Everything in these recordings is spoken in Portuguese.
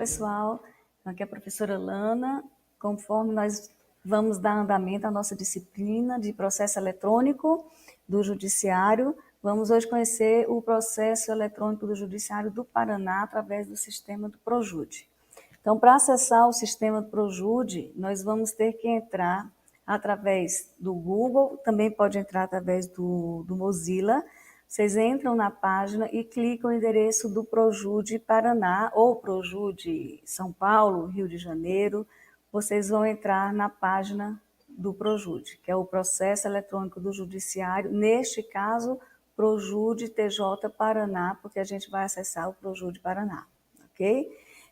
pessoal, aqui é a professora Lana. Conforme nós vamos dar andamento à nossa disciplina de processo eletrônico do Judiciário, vamos hoje conhecer o processo eletrônico do Judiciário do Paraná através do sistema do Projude. Então, para acessar o sistema do Projude, nós vamos ter que entrar através do Google, também pode entrar através do Mozilla. Vocês entram na página e clicam no endereço do Projude Paraná ou Projude São Paulo, Rio de Janeiro. Vocês vão entrar na página do Projude, que é o Processo Eletrônico do Judiciário, neste caso, Projude TJ Paraná, porque a gente vai acessar o Projude Paraná, ok?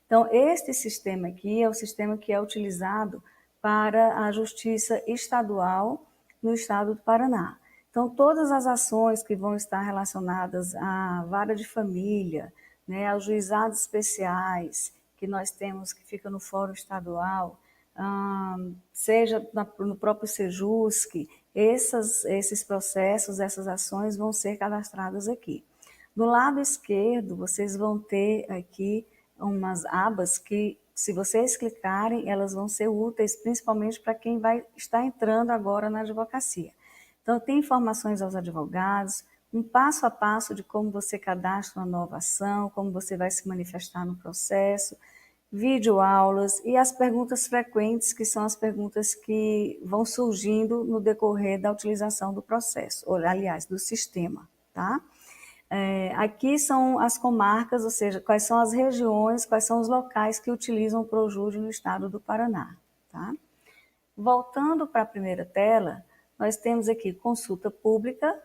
Então, este sistema aqui é o sistema que é utilizado para a Justiça Estadual no Estado do Paraná. Então, todas as ações que vão estar relacionadas à vara de família, né, aos juizados especiais que nós temos, que fica no Fórum Estadual, seja no próprio Sejusc, esses processos, essas ações vão ser cadastradas aqui. Do lado esquerdo, vocês vão ter aqui umas abas que, se vocês clicarem, elas vão ser úteis, principalmente para quem vai estar entrando agora na advocacia. Então, tem informações aos advogados, um passo a passo de como você cadastra uma nova ação, como você vai se manifestar no processo, videoaulas e as perguntas frequentes, que são as perguntas que vão surgindo no decorrer da utilização do processo, ou, aliás, do sistema, tá? Aqui são as comarcas, ou seja, quais são as regiões, quais são os locais que utilizam o Projude no estado do Paraná, tá? Voltando para a primeira tela, nós temos aqui consulta pública,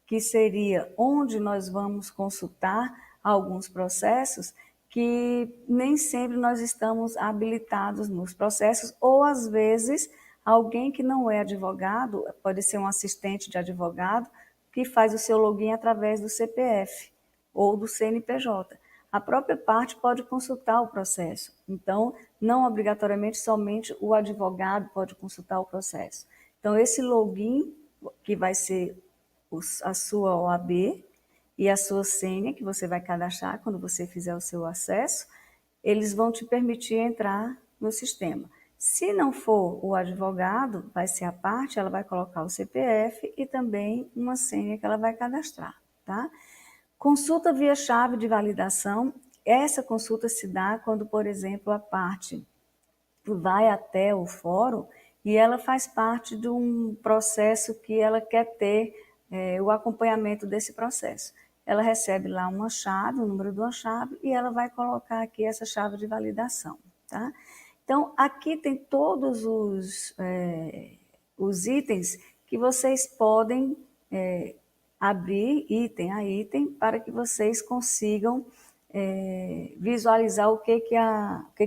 que seria onde nós vamos consultar alguns processos que nem sempre nós estamos habilitados nos processos, ou às vezes alguém que não é advogado, pode ser um assistente de advogado, que faz o seu login através do CPF ou do CNPJ. A própria parte pode consultar o processo. Então, não obrigatoriamente somente o advogado pode consultar o processo. Então, esse login, que vai ser a sua OAB e a sua senha, que você vai cadastrar quando você fizer o seu acesso, eles vão te permitir entrar no sistema. Se não for o advogado, vai ser a parte, ela vai colocar o CPF e também uma senha que ela vai cadastrar, tá? Consulta via chave de validação. Essa consulta se dá quando, por exemplo, a parte vai até o fórum e ela faz parte de um processo que ela quer ter o acompanhamento desse processo. Ela recebe lá uma chave, o número de uma chave, e ela vai colocar aqui essa chave de validação, tá? Então, aqui tem todos os itens que vocês podem abrir item a item para que vocês consigam visualizar o que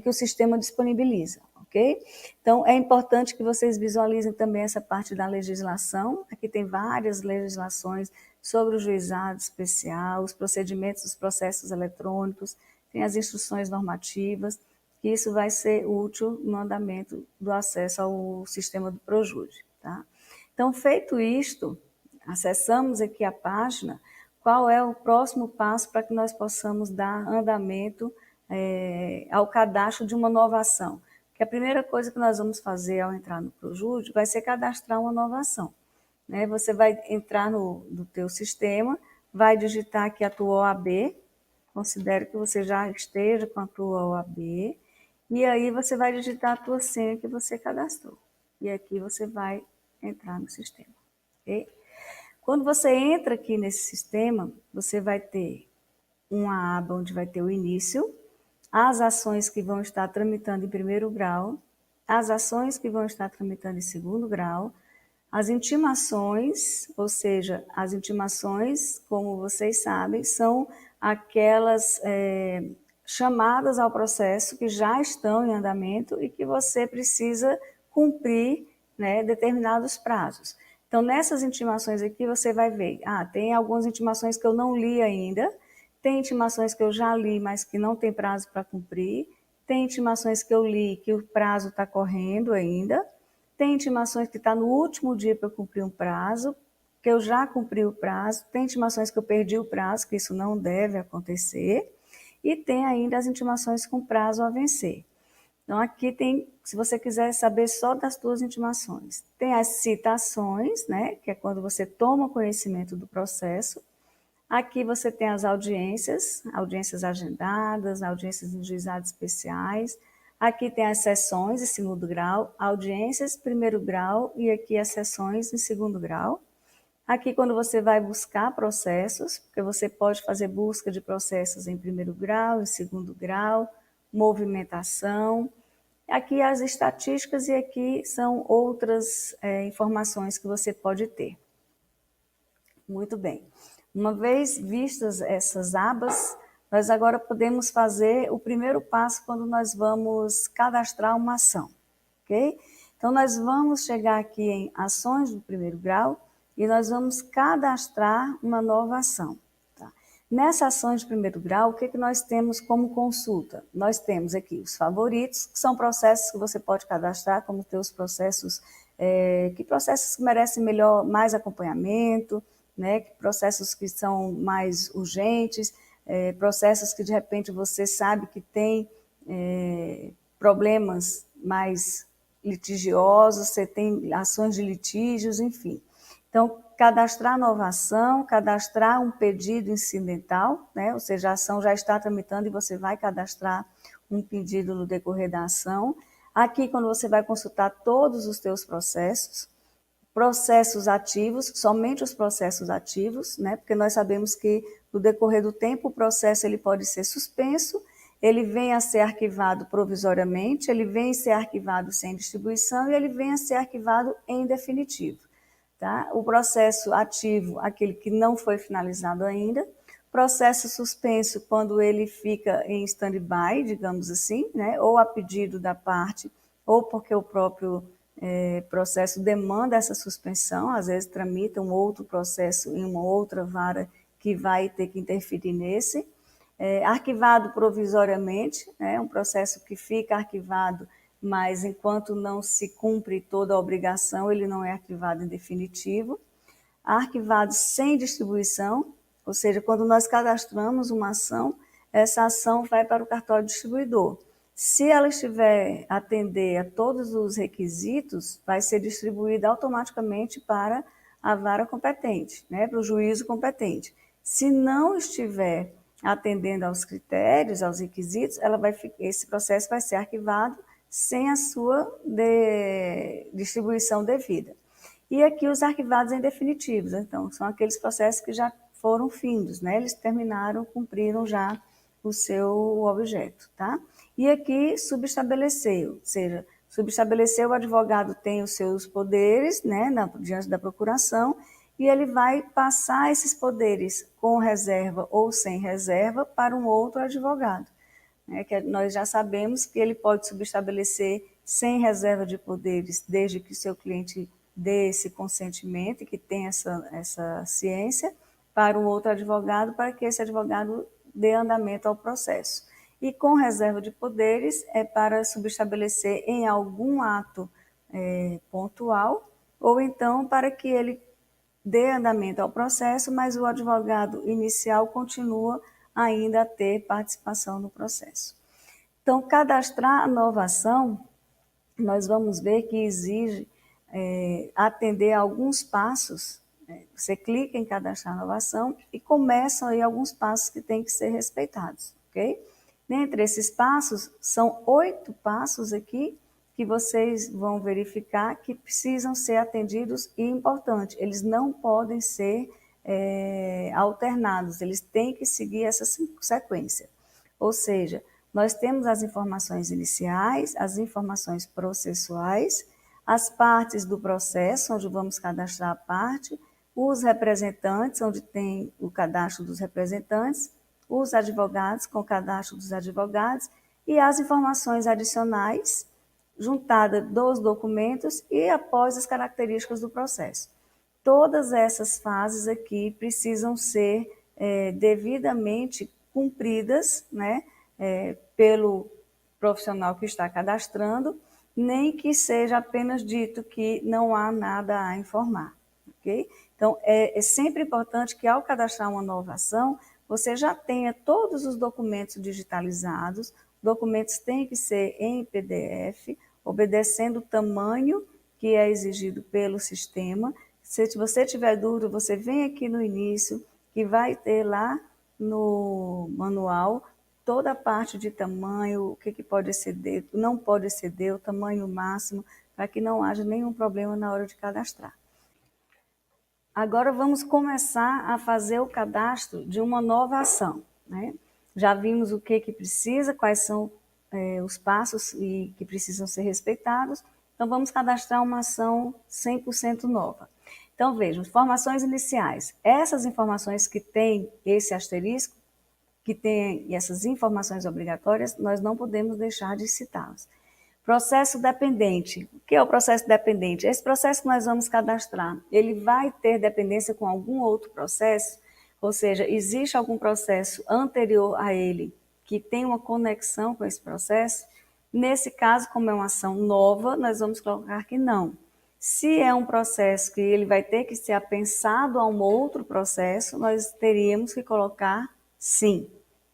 o sistema disponibiliza, ok? Então, é importante que vocês visualizem também essa parte da legislação. Aqui tem várias legislações sobre o juizado especial, os procedimentos dos processos eletrônicos, tem as instruções normativas, que isso vai ser útil no andamento do acesso ao sistema do Projude, tá? Então, feito isto, acessamos aqui a página, qual é o próximo passo para que nós possamos dar andamento ao cadastro de uma nova ação. Porque a primeira coisa que nós vamos fazer ao entrar no Projude vai ser cadastrar uma nova ação, né? Você vai entrar no teu sistema, vai digitar aqui a tua OAB, considere que você já esteja com a tua OAB, e aí você vai digitar a tua senha que você cadastrou. E aqui você vai entrar no sistema, ok? Quando você entra aqui nesse sistema, você vai ter uma aba onde vai ter o início, as ações que vão estar tramitando em primeiro grau, as ações que vão estar tramitando em segundo grau, as intimações, ou seja, as intimações, como vocês sabem, são aquelas chamadas ao processo que já estão em andamento e que você precisa cumprir, né, determinados prazos. Então, nessas intimações aqui, você vai ver, tem algumas intimações que eu não li ainda, tem intimações que eu já li, mas que não tem prazo para cumprir, tem intimações que eu li que o prazo está correndo ainda, tem intimações que está no último dia para eu cumprir um prazo, que eu já cumpri o prazo, tem intimações que eu perdi o prazo, que isso não deve acontecer, E tem ainda as intimações com prazo a vencer. Então, aqui tem, se você quiser saber só das duas intimações, tem as citações, né, que é quando você toma conhecimento do processo. Aqui você tem as audiências, audiências agendadas, audiências em juizados especiais. Aqui tem as sessões em segundo grau, audiências primeiro grau e aqui as sessões em segundo grau. Aqui, quando você vai buscar processos, porque você pode fazer busca de processos em primeiro grau, em segundo grau, movimentação. Aqui as estatísticas e aqui são outras informações que você pode ter. Muito bem. Uma vez vistas essas abas, nós agora podemos fazer o primeiro passo quando nós vamos cadastrar uma ação, ok? Então, nós vamos chegar aqui em ações do primeiro grau e nós vamos cadastrar uma nova ação. Tá? Nessa ações de primeiro grau, o que nós temos como consulta? Nós temos aqui os favoritos, que são processos que você pode cadastrar, como ter os processos, processos que merecem mais acompanhamento, né, processos que são mais urgentes, processos que de repente você sabe que tem problemas mais litigiosos, você tem ações de litígios, enfim. Então, cadastrar nova ação, cadastrar um pedido incidental, né, ou seja, a ação já está tramitando e você vai cadastrar um pedido no decorrer da ação. Aqui, quando você vai consultar todos os teus processos ativos, somente os processos ativos, né? Porque nós sabemos que no decorrer do tempo o processo ele pode ser suspenso, ele vem a ser arquivado provisoriamente, ele vem a ser arquivado sem distribuição e ele vem a ser arquivado em definitivo. Tá? O processo ativo, aquele que não foi finalizado ainda, processo suspenso, quando ele fica em stand-by, digamos assim, né? Ou a pedido da parte, ou porque o próprio processo demanda essa suspensão, às vezes tramita um outro processo em uma outra vara que vai ter que interferir nesse. Arquivado provisoriamente, um processo que fica arquivado, mas enquanto não se cumpre toda a obrigação, ele não é arquivado em definitivo. Arquivado sem distribuição, ou seja, quando nós cadastramos uma ação, essa ação vai para o cartório distribuidor. Se ela estiver atender a todos os requisitos, vai ser distribuída automaticamente para a vara competente, né, para o juízo competente. Se não estiver atendendo aos critérios, aos requisitos, esse processo vai ser arquivado sem a sua distribuição devida. E aqui os arquivados em definitivos, então, são aqueles processos que já foram findos, né? Eles terminaram, cumpriram já o seu objeto, tá? E aqui subestabeleceu, ou seja, subestabeleceu, o advogado tem os seus poderes, né, diante da procuração, e ele vai passar esses poderes com reserva ou sem reserva para um outro advogado. Que nós já sabemos que ele pode subestabelecer sem reserva de poderes, desde que o seu cliente dê esse consentimento e que tenha essa ciência, para um outro advogado, para que esse advogado dê andamento ao processo. E com reserva de poderes é para subestabelecer em algum ato pontual, ou então para que ele dê andamento ao processo, mas o advogado inicial continua ainda a ter participação no processo. Então, cadastrar a nova ação, nós vamos ver que exige atender a alguns passos. Você clica em cadastrar nova ação e começam aí alguns passos que têm que ser respeitados, ok? Dentre esses passos, são 8 passos aqui que vocês vão verificar que precisam ser atendidos e importante. Eles não podem ser alternados, eles têm que seguir essa sequência. Ou seja, nós temos as informações iniciais, as informações processuais, as partes do processo, onde vamos cadastrar a parte, os representantes, onde tem o cadastro dos representantes, os advogados, com o cadastro dos advogados, e as informações adicionais, juntada dos documentos e após as características do processo. Todas essas fases aqui precisam ser devidamente cumpridas, né, pelo profissional que está cadastrando, nem que seja apenas dito que não há nada a informar, ok? Então, é sempre importante que ao cadastrar uma nova ação, você já tenha todos os documentos digitalizados, documentos têm que ser em PDF, obedecendo o tamanho que é exigido pelo sistema. Se você tiver dúvida, você vem aqui no início, que vai ter lá no manual toda a parte de tamanho, o que pode exceder, não pode exceder, o tamanho máximo, para que não haja nenhum problema na hora de cadastrar. Agora vamos começar a fazer o cadastro de uma nova ação, né? Já vimos o que precisa, quais são os passos que precisam ser respeitados. Então vamos cadastrar uma ação 100% nova. Então vejam, informações iniciais. Essas informações que tem esse asterisco, que tem essas informações obrigatórias, nós não podemos deixar de citá-las. Processo dependente. O que é o processo dependente? Esse processo que nós vamos cadastrar, ele vai ter dependência com algum outro processo? Ou seja, existe algum processo anterior a ele que tem uma conexão com esse processo? Nesse caso, como é uma ação nova, nós vamos colocar que não. Se é um processo que ele vai ter que ser apensado a um outro processo, nós teríamos que colocar sim,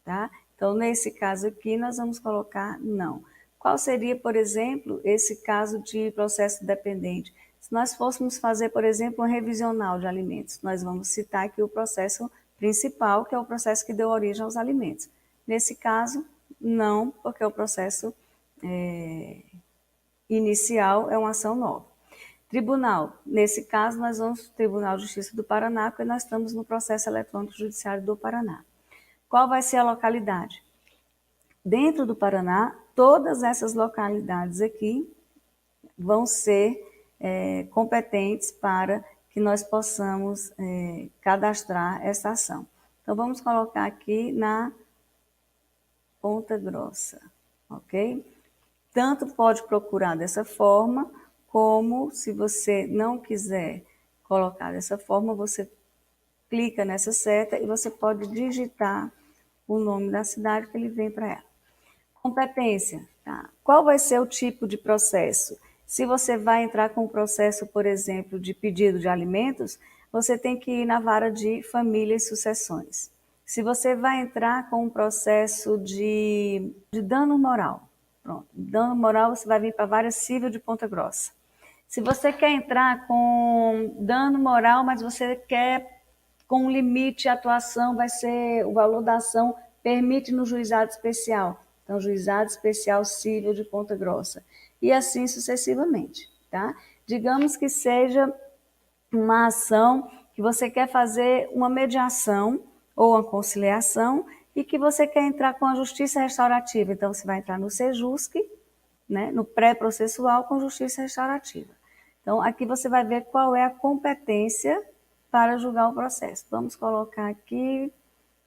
tá? Então, nesse caso aqui, nós vamos colocar não. Qual seria, por exemplo, esse caso de processo dependente? Se nós fôssemos fazer, por exemplo, um revisional de alimentos, nós vamos citar aqui o processo principal, que é o processo que deu origem aos alimentos. Nesse caso, não, porque o processo inicial é uma ação nova. Tribunal, nesse caso, nós vamos para o Tribunal de Justiça do Paraná, porque nós estamos no processo eletrônico judiciário do Paraná. Qual vai ser a localidade? Dentro do Paraná, todas essas localidades aqui vão ser competentes para que nós possamos cadastrar essa ação. Então, vamos colocar aqui na Ponta Grossa, ok? Tanto pode procurar dessa forma, como se você não quiser colocar dessa forma, você clica nessa seta e você pode digitar o nome da cidade que ele vem para ela. Competência, tá? Qual vai ser o tipo de processo? Se você vai entrar com um processo, por exemplo, de pedido de alimentos, você tem que ir na vara de família e sucessões. Se você vai entrar com um processo de dano moral, pronto, dano moral você vai vir para a vara civil de Ponta Grossa. Se você quer entrar com dano moral, mas você quer com um limite de atuação, vai ser o valor da ação permite no juizado especial. Então, Juizado Especial Civil de Ponta Grossa. E assim sucessivamente, tá? Digamos que seja uma ação que você quer fazer uma mediação ou uma conciliação e que você quer entrar com a justiça restaurativa. Então, você vai entrar no Sejusc, né, no pré-processual com justiça restaurativa. Então, aqui você vai ver qual é a competência para julgar o processo. Vamos colocar aqui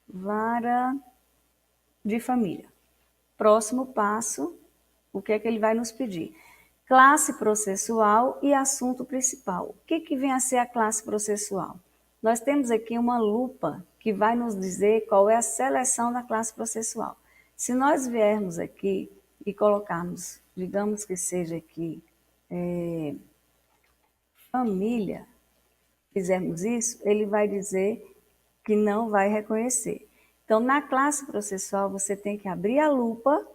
vara de família. Próximo passo, o que é que ele vai nos pedir? Classe processual e assunto principal. O que vem a ser a classe processual? Nós temos aqui uma lupa que vai nos dizer qual é a seleção da classe processual. Se nós viermos aqui e colocarmos, digamos que seja aqui, família, fizermos isso, ele vai dizer que não vai reconhecer. Então, na classe processual, você tem que abrir a lupa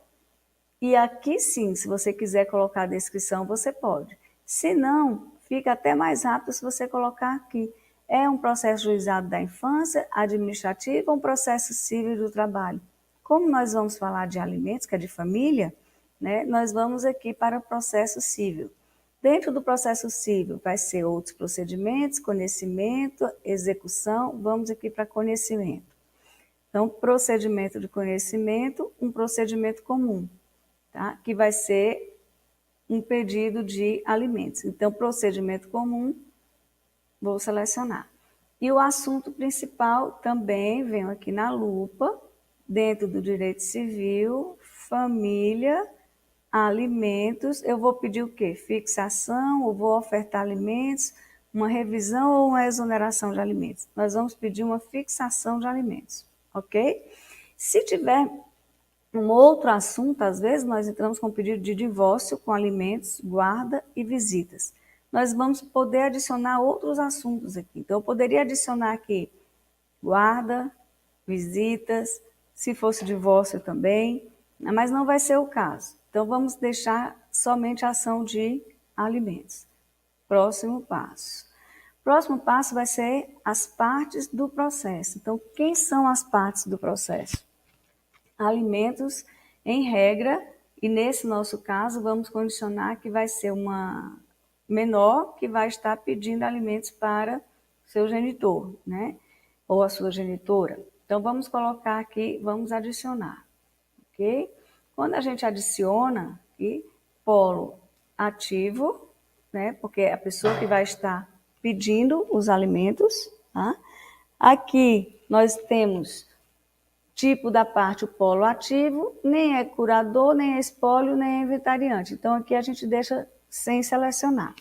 e aqui sim, se você quiser colocar a descrição, você pode. Se não, fica até mais rápido se você colocar aqui. É um processo juizado da infância, administrativo ou um processo civil do trabalho? Como nós vamos falar de alimentos, que é de família, né, nós vamos aqui para o processo civil. Dentro do processo civil vai ser outros procedimentos, conhecimento, execução, vamos aqui para conhecimento. Então, procedimento de conhecimento, um procedimento comum, tá? Que vai ser um pedido de alimentos. Então, procedimento comum, vou selecionar. E o assunto principal também venho aqui na lupa, dentro do direito civil, família, alimentos. Eu vou pedir o quê? Fixação, ou vou ofertar alimentos, uma revisão ou uma exoneração de alimentos. Nós vamos pedir uma fixação de alimentos, ok? Se tiver um outro assunto, às vezes nós entramos com pedido de divórcio com alimentos, guarda e visitas. Nós vamos poder adicionar outros assuntos aqui. Então, eu poderia adicionar aqui guarda, visitas, se fosse divórcio também, mas não vai ser o caso. Então, vamos deixar somente a ação de alimentos. Próximo passo. Próximo passo vai ser as partes do processo. Então, quem são as partes do processo? Alimentos, em regra, e nesse nosso caso, vamos condicionar que vai ser uma menor que vai estar pedindo alimentos para seu genitor, né? Ou a sua genitora. Então, vamos colocar aqui, vamos adicionar, ok? Quando a gente adiciona aqui, polo ativo, né? Porque é a pessoa que vai estar pedindo os alimentos, tá? Aqui nós temos tipo da parte o polo ativo, nem é curador, nem é espólio, nem é inventariante. Então, aqui a gente deixa sem selecionar.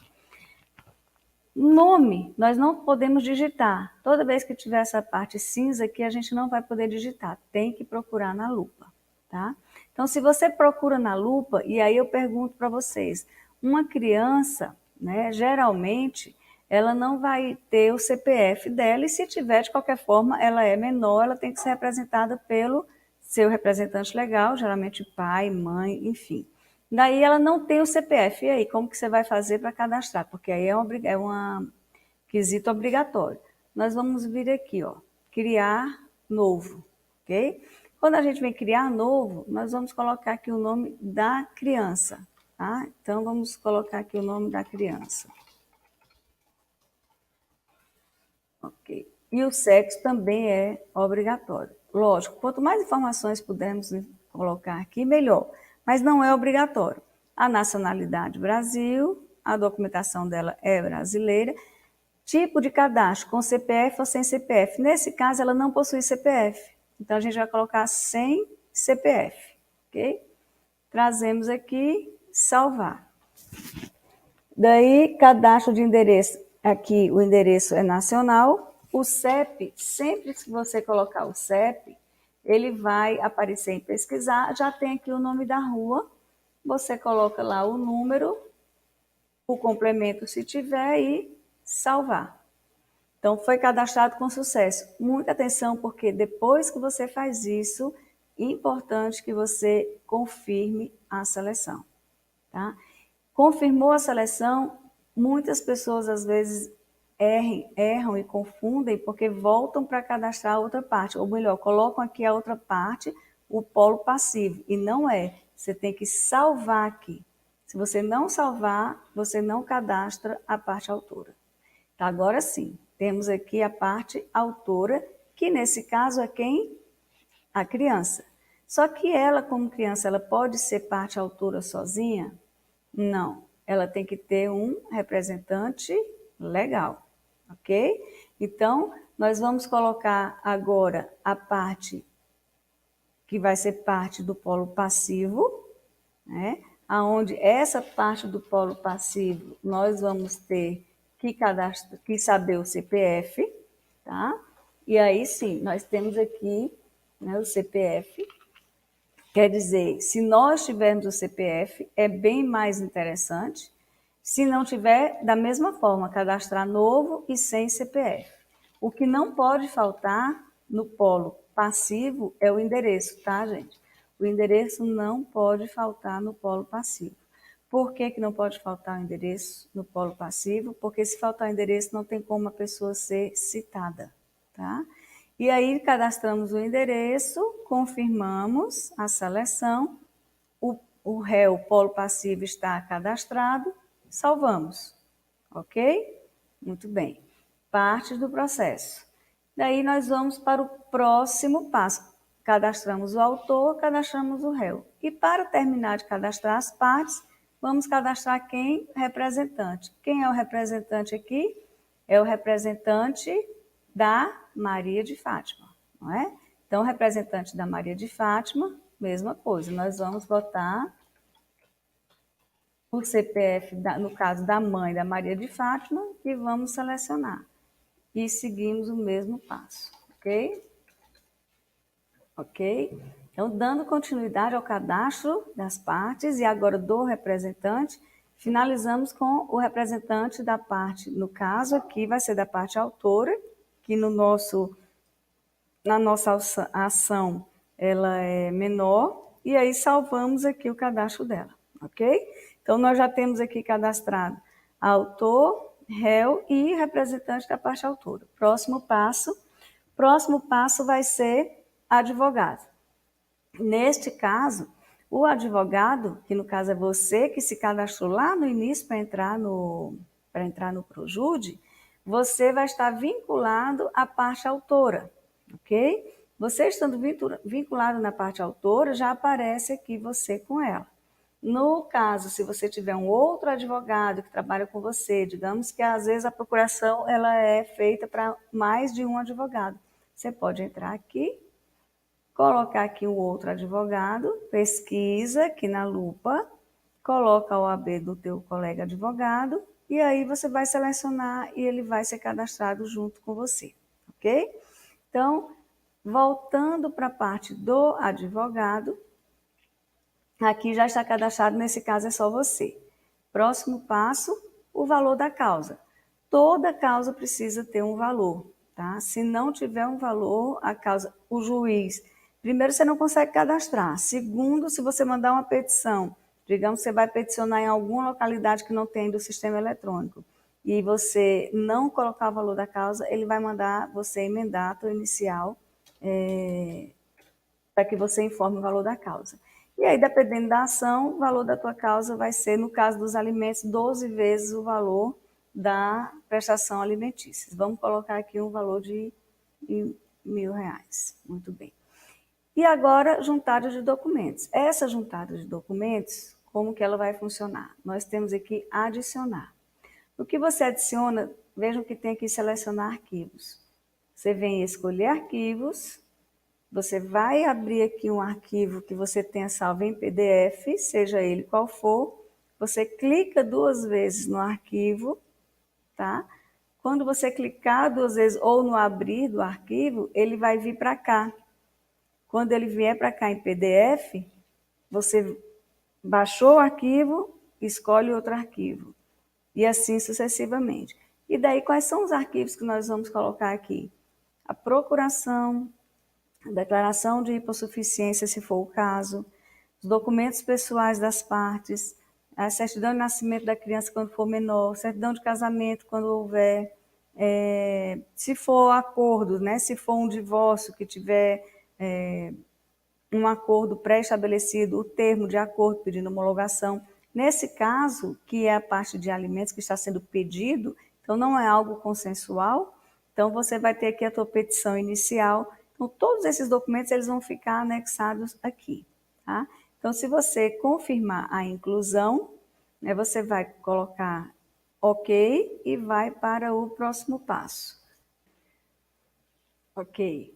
Nome, nós não podemos digitar. Toda vez que tiver essa parte cinza aqui, a gente não vai poder digitar. Tem que procurar na lupa, tá? Então, se você procura na lupa, e aí eu pergunto para vocês, uma criança, né, geralmente, ela não vai ter o CPF dela, e se tiver, de qualquer forma, ela é menor, ela tem que ser representada pelo seu representante legal, geralmente pai, mãe, enfim. Daí ela não tem o CPF, e aí, como que você vai fazer para cadastrar? Porque aí é um quesito obrigatório. Nós vamos vir aqui, ó, criar novo, ok? Quando a gente vem criar novo, nós vamos colocar aqui o nome da criança, tá? Então, vamos colocar aqui o nome da criança. Ok. E o sexo também é obrigatório. Lógico, quanto mais informações pudermos colocar aqui, melhor. Mas não é obrigatório. A nacionalidade Brasil, a documentação dela é brasileira. Tipo de cadastro, com CPF ou sem CPF. Nesse caso, ela não possui CPF. Então, a gente vai colocar sem CPF, ok? Trazemos aqui, salvar. Daí, cadastro de endereço. Aqui, o endereço é nacional. O CEP, sempre que você colocar o CEP, ele vai aparecer em pesquisar. Já tem aqui o nome da rua. Você coloca lá o número, o complemento se tiver e salvar. Então, foi cadastrado com sucesso. Muita atenção, porque depois que você faz isso, é importante que você confirme a seleção, tá? Confirmou a seleção, muitas pessoas às vezes erram e confundem porque voltam para cadastrar a outra parte, ou melhor, colocam aqui a outra parte, o polo passivo, e não é. Você tem que salvar aqui. Se você não salvar, você não cadastra a parte autora. Tá, agora sim, temos aqui a parte autora, que nesse caso é quem? A criança. Só que ela, como criança, ela pode ser parte autora sozinha? Não, ela tem que ter um representante legal, ok? Então, nós vamos colocar agora a parte que vai ser parte do polo passivo, né? Aonde essa parte do polo passivo nós vamos ter que saber o CPF, tá? E aí sim, nós temos aqui, né, o CPF. Quer dizer, se nós tivermos o CPF, é bem mais interessante. Se não tiver, da mesma forma, cadastrar novo e sem CPF. O que não pode faltar no polo passivo é o endereço, tá, gente? O endereço não pode faltar no polo passivo. Por que que não pode faltar o endereço no polo passivo? Porque se faltar o endereço, não tem como a pessoa ser citada, tá? E aí cadastramos o endereço, confirmamos a seleção, o réu polo passivo está cadastrado, salvamos, ok? Muito bem. Partes do processo. Daí nós vamos para o próximo passo. Cadastramos o autor, cadastramos o réu. E para terminar de cadastrar as partes, vamos cadastrar quem? Representante. Quem é o representante aqui? É o representante da Maria de Fátima, não é? Então, o representante da Maria de Fátima, mesma coisa, nós vamos botar o CPF, no caso da mãe da Maria de Fátima, e vamos selecionar. E seguimos o mesmo passo, ok? Ok? Então, dando continuidade ao cadastro das partes e agora do representante, finalizamos com o representante da parte, no caso aqui vai ser da parte autora, que no nosso na nossa ação ela é menor, e aí salvamos aqui o cadastro dela, ok? Então, nós já temos aqui cadastrado autor, réu e representante da parte autora. Próximo passo vai ser advogado. Neste caso, o advogado, que no caso é você que se cadastrou lá no início para entrar no Projude, você vai estar vinculado à parte autora, ok? Você estando vinculado na parte autora, já aparece aqui você com ela. No caso, se você tiver um outro advogado que trabalha com você, digamos que às vezes a procuração ela é feita para mais de um advogado. Você pode entrar aqui, colocar aqui o outro advogado, pesquisa aqui na lupa, coloca a OAB do teu colega advogado e aí você vai selecionar e ele vai ser cadastrado junto com você, ok? Então, voltando para a parte do advogado, aqui já está cadastrado, nesse caso é só você. Próximo passo, o valor da causa. Toda causa precisa ter um valor, tá? Se não tiver um valor, a causa, o juiz, primeiro você não consegue cadastrar. Segundo, se você mandar uma petição, digamos que você vai peticionar em alguma localidade que não tem do sistema eletrônico, e você não colocar o valor da causa, ele vai mandar você emendar a tua inicial, para que você informe o valor da causa. E aí, dependendo da ação, o valor da tua causa vai ser, no caso dos alimentos, 12 vezes o valor da prestação alimentícia. Vamos colocar aqui um valor de R$ 1.000. Muito bem. E agora, juntada de documentos. Essa juntada de documentos, como que ela vai funcionar? Nós temos aqui adicionar. O que você adiciona, vejam que tem aqui selecionar arquivos. Você vem escolher arquivos, você vai abrir aqui um arquivo que você tenha salvo em PDF, seja ele qual for, você clica 2 vezes no arquivo, tá? Quando você clicar 2 vezes ou no abrir do arquivo, ele vai vir para cá. Quando ele vier para cá em PDF, você baixou o arquivo, escolhe outro arquivo, e assim sucessivamente. E daí, quais são os arquivos que nós vamos colocar aqui? A procuração, a declaração de hipossuficiência, se for o caso, os documentos pessoais das partes, a certidão de nascimento da criança quando for menor, certidão de casamento quando houver, se for acordo, né? Se for um divórcio que tiver um acordo pré-estabelecido, o termo de acordo pedindo homologação. Nesse caso, que é a parte de alimentos que está sendo pedido, então não é algo consensual, então você vai ter aqui a tua petição inicial. Então, todos esses documentos eles vão ficar anexados aqui, tá? Então, se você confirmar a inclusão, né, você vai colocar OK e vai para o próximo passo. Ok.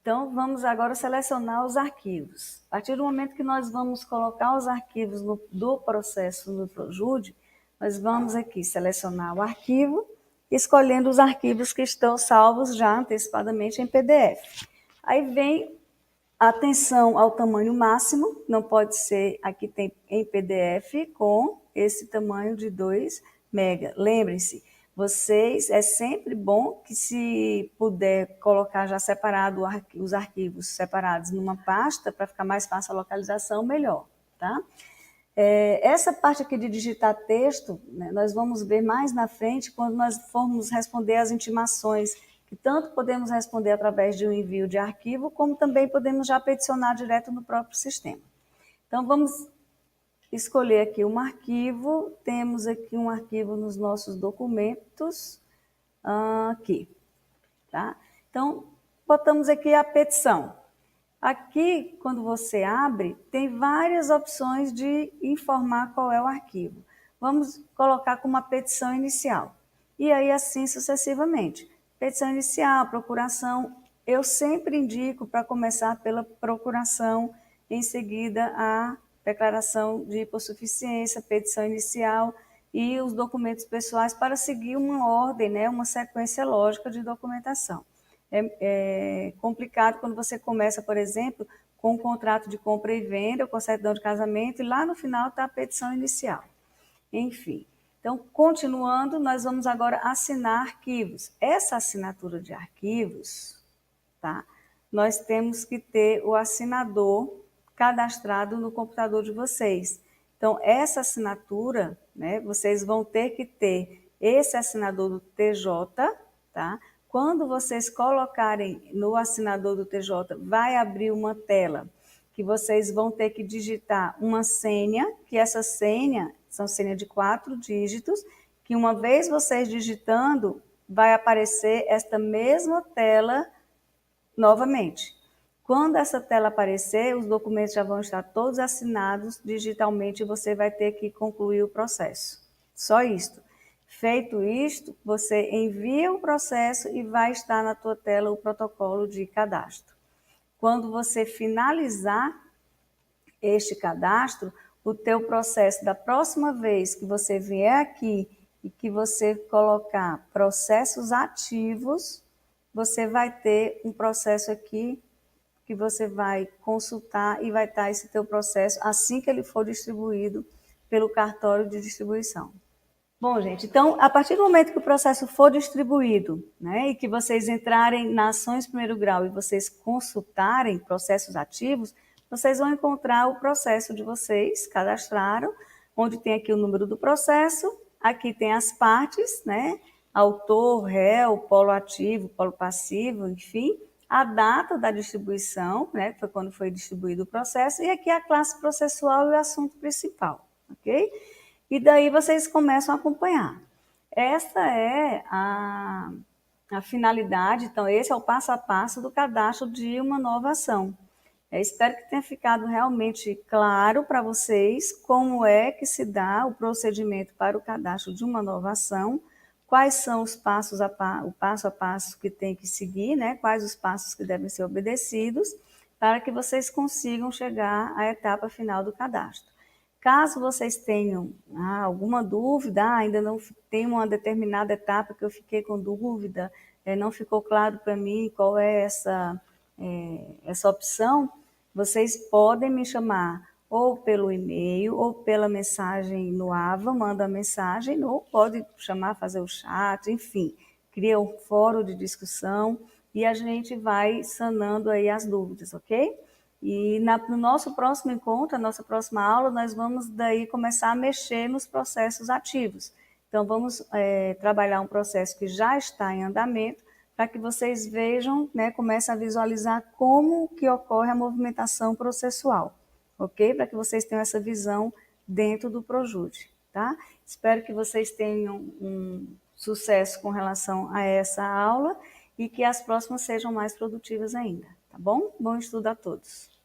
Então, vamos agora selecionar os arquivos. A partir do momento que nós vamos colocar os arquivos do processo no Projude, nós vamos aqui selecionar o arquivo, escolhendo os arquivos que estão salvos já antecipadamente em PDF. Aí vem atenção ao tamanho máximo, não pode ser, aqui tem em PDF, com esse tamanho de 2 MB. Lembrem-se, vocês, é sempre bom que se puder colocar já separado os arquivos separados numa pasta, para ficar mais fácil a localização, melhor, tá? Essa parte aqui de digitar texto, né, nós vamos ver mais na frente, quando nós formos responder às intimações, que tanto podemos responder através de um envio de arquivo, como também podemos já peticionar direto no próprio sistema. Então, vamos escolher aqui um arquivo, temos aqui um arquivo nos nossos documentos, aqui, tá? Então, botamos aqui a petição. Aqui, quando você abre, tem várias opções de informar qual é o arquivo. Vamos colocar como uma petição inicial. E aí, assim sucessivamente. Petição inicial, procuração. Eu sempre indico para começar pela procuração, em seguida a declaração de hipossuficiência, petição inicial e os documentos pessoais para seguir uma ordem, né, uma sequência lógica de documentação. É complicado quando você começa, por exemplo, com um contrato de compra e venda, com certidão de casamento, e lá no final está a petição inicial. Enfim, então, continuando, nós vamos agora assinar arquivos. Essa assinatura de arquivos, tá? nós temos que ter o assinador cadastrado no computador de vocês. Então, essa assinatura, né, vocês vão ter que ter esse assinador do TJ, tá? Quando vocês colocarem no assinador do TJ, vai abrir uma tela que vocês vão ter que digitar uma senha, que essa senha são senha de 4 dígitos, que uma vez vocês digitando, vai aparecer esta mesma tela novamente. Quando essa tela aparecer, os documentos já vão estar todos assinados digitalmente e você vai ter que concluir o processo. Só isto. Feito isto, você envia o processo e vai estar na tua tela o protocolo de cadastro. Quando você finalizar este cadastro, o teu processo da próxima vez que você vier aqui e que você colocar processos ativos, você vai ter um processo aqui que você vai consultar e vai estar esse teu processo assim que ele for distribuído pelo cartório de distribuição. Bom, gente, então, a partir do momento que o processo for distribuído, né, e que vocês entrarem na ações primeiro grau e vocês consultarem processos ativos, vocês vão encontrar o processo de vocês, cadastraram, onde tem aqui o número do processo, aqui tem as partes, né, autor, réu, polo ativo, polo passivo, enfim, a data da distribuição, né, que foi quando foi distribuído o processo, e aqui a classe processual e o assunto principal, ok? E daí vocês começam a acompanhar. Essa é a finalidade, então esse é o passo a passo do cadastro de uma nova ação. Espero que tenha ficado realmente claro para vocês como é que se dá o procedimento para o cadastro de uma nova ação, quais são os passos o passo a passo que tem que seguir, né? Quais os passos que devem ser obedecidos, para que vocês consigam chegar à etapa final do cadastro. Caso vocês tenham alguma dúvida, ainda não tem uma determinada etapa que eu fiquei com dúvida, não ficou claro para mim qual é essa opção, vocês podem me chamar ou pelo e-mail ou pela mensagem no AVA, manda a mensagem, ou pode chamar, fazer o chat, enfim, cria um fórum de discussão e a gente vai sanando aí as dúvidas, ok? E no nosso próximo encontro, a nossa próxima aula, nós vamos daí começar a mexer nos processos ativos. Então, vamos trabalhar um processo que já está em andamento, para que vocês vejam, né, comecem a visualizar como que ocorre a movimentação processual, ok? Para que vocês tenham essa visão dentro do Projude, tá? Espero que vocês tenham um sucesso com relação a essa aula e que as próximas sejam mais produtivas ainda, tá bom? Bom estudo a todos.